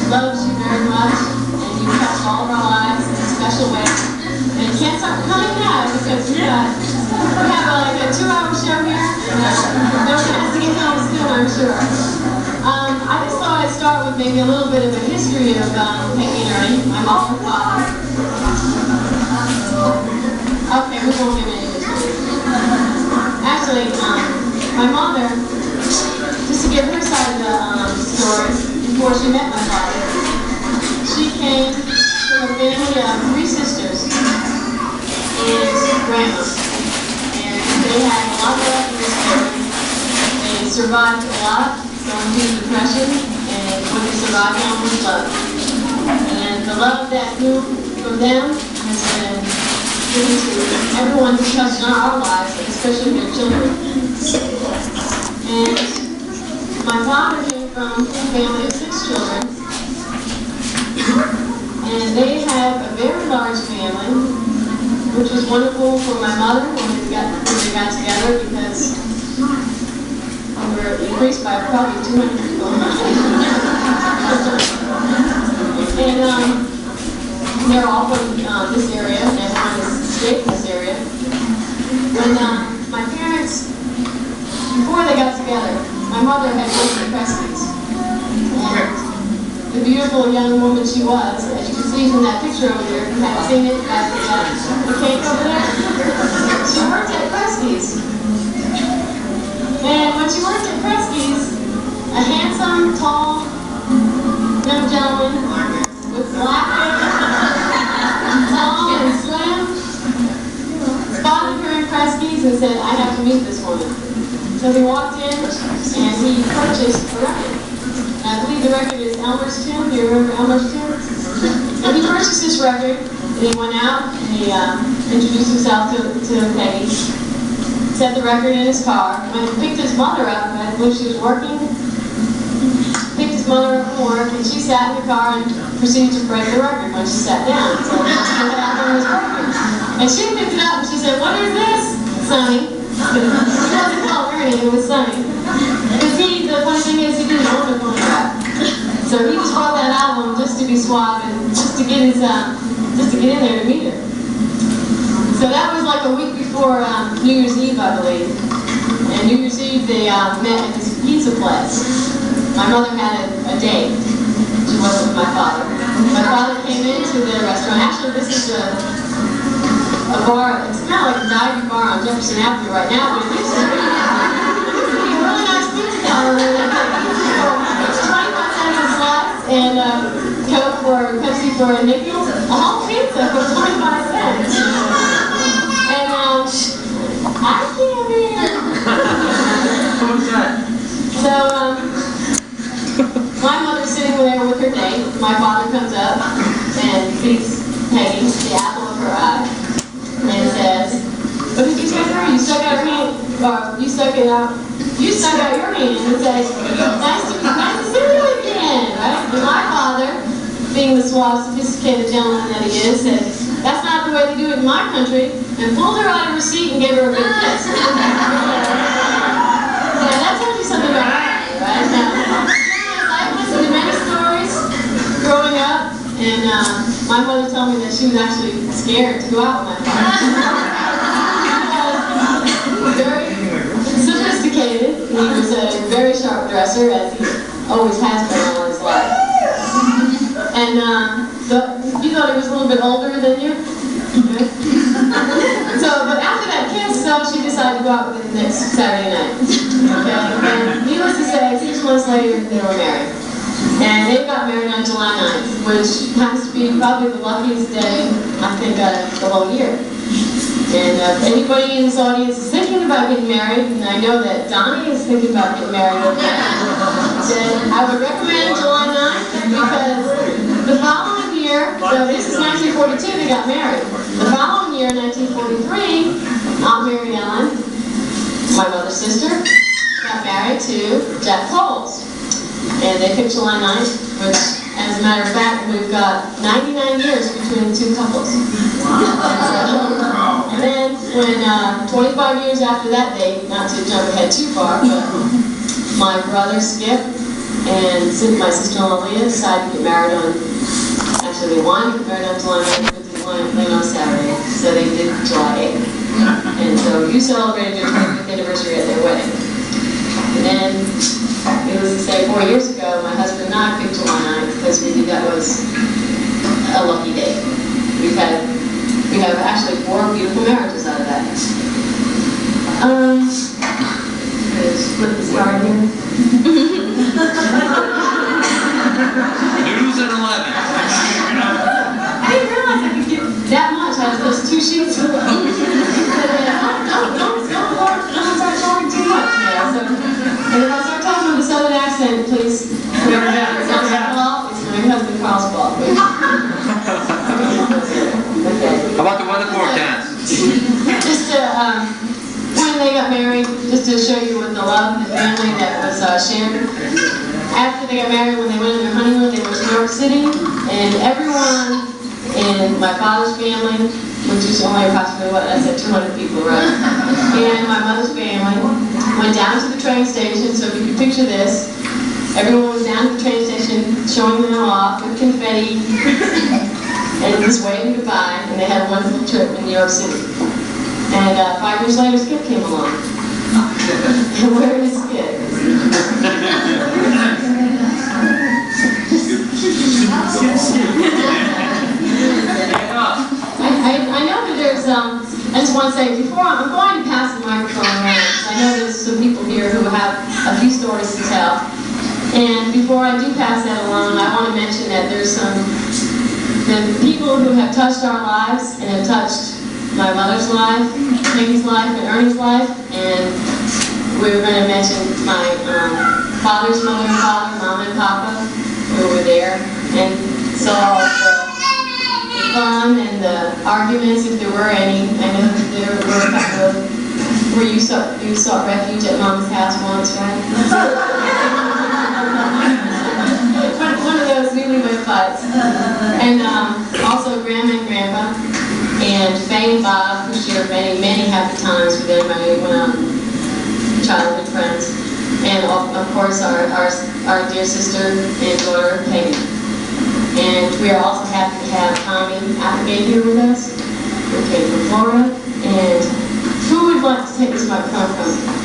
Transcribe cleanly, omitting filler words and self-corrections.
loves you very much, and you touch all of our lives in a special way. And you can't stop coming now because we have like a 2-hour show here, and no one has to get home soon, I'm sure. I just thought I'd start with maybe a little bit of a history of Peggy and Ernie, my mom and father. Okay, we won't give any history. Actually, my mother, just to give her side of the story, before she met my father, she came from a family of 3 sisters and grandma. And they had a lot of love in this family. They survived a lot, going through depression, and what they survived on was love. And the love that grew from them has been given to everyone who touched on our lives, especially their children. And my father came from a family of 6 children, and they had a very large family, which was wonderful for my mother when they got together, because we were increased by probably 200 people. And they're all from this area, and everyone is straight from this area. When my parents, before they got together, my mother had worked at Preston's. And the beautiful young woman she was, as you can see from that picture over there, you haven't seen it, that's the cake over there. She worked at Preston's. And when she worked at Preston's, a handsome, tall, young gentleman with black hair, tall and slim, spotted her in Preston's and said, "I have to meet this woman." So he walked in and he purchased a record. I believe the record is Elmer's Tune. Do you remember Elmer's Tune? And he purchased this record, and he went out and he introduced himself to Peggy, set the record in his car, and he picked his mother up, I believe she was working, picked his mother up from work, and she sat in the car and proceeded to break the record when she sat down. So and she picked it up and she said, "What is this, Sonny?" It wasn't called Ernie, it was Sonny. Because the funny thing is, he didn't own a phonograph. So he just brought that album just to be suave and just to get in there to meet her. So that was like a week before New Year's Eve, I believe. And New Year's Eve they met at this pizza place. My mother had a date. She wasn't with my father. My father came into the restaurant. Actually, this is a bar. It's kind of like a diving bar on Jefferson Avenue right now, but it used to be a really nice pizza counter. 25 cents a slice and Coke or Pepsi for a nickel. A whole pizza for 25 cents. And I can't hear. So my mother's sitting there with her date. My father comes up and sees Peggy, the apple of her eye, and says, "What did you say to her? You stuck out your hand, or you stuck out your hand and said, nice to see you again," right? And my father, being the suave, sophisticated gentleman that he is, said, "That's not the way they do it in my country," and pulled her out of her seat and gave her a big kiss. Yeah, that tells you something about her, right? Now, I've listened to many stories growing up, and my mother told me that she was actually scared to go out with my father. He was very sophisticated. He was a very sharp dresser, as he always has been all his life. And you thought he was a little bit older than you? But after that kiss, she decided to go out with him next Saturday night. Okay? And needless to say, 6 months later, they were married. And they got married on July 9th, which happens to be probably the luckiest day, I think, the whole year. And if anybody in this audience is thinking about getting married, and I know that Donna is thinking about getting married, then I would recommend July 9th, because the following year, so this is 1942, they got married. The following year, 1943, Aunt Mary Ellen, my mother's sister, got married to Jack Coles. And they picked July 9th, which, as a matter of fact, we've got 99 years between the two couples. And then, when 25 years after that date, not to jump ahead too far, but my brother Skip and my sister-in-law Leah decided to get married on, actually they wanted to get married on July 9th, but they wanted to plan on Saturday, so they did July 8th. And so you celebrated their 25th anniversary at their wedding. And then, needless to say, 4 years ago, my husband and I picked July 9th because we knew that was a lucky day. We have actually 4 beautiful marriages out of that. Split this card here. News at 11. I didn't realize I could get that much out of those 2 sheets. Don't start talking too much. Yeah, so, and if I start talking with a southern accent, please remember that. It's not my fault. It's my husband Carl's fault. Okay. How about the weather forecast? Just to, when they got married, just to show you what the love and the family that was shared. After they got married, when they went on their honeymoon, they went to New York City, and everyone in my father's family, which is only approximately, what, I said 200 people, right? And my mother's family went down to the train station, so if you can picture this, everyone was down at the train station showing them off with confetti and just waving goodbye, and they had a wonderful trip in New York City. And 5 years later, Skip came along. And where is Skip? I know that there's, I just want to say, before I'm going to pass the microphone around, because I know there's some people here who have a few stories to tell. And before I do pass that along, I want to mention that there's the people who have touched our lives and have touched my mother's life, Peggy's life, and Ernie's life, and we're going to mention my father's mother and father, Mom and Papa, who were there, and saw the fun and the arguments, if there were any. I know that there were a couple of where you sought refuge at Mom's house once, right? one of those newlywed fights. And also Grandma and Grandpa, and Faye and Bob, who shared many, many happy times with everybody who went out, childhood friends. And of course our dear sister and daughter, Peggy. And we are also happy to have Tommy Applegate here with us, who came from Florida. And who would like to take this microphone from?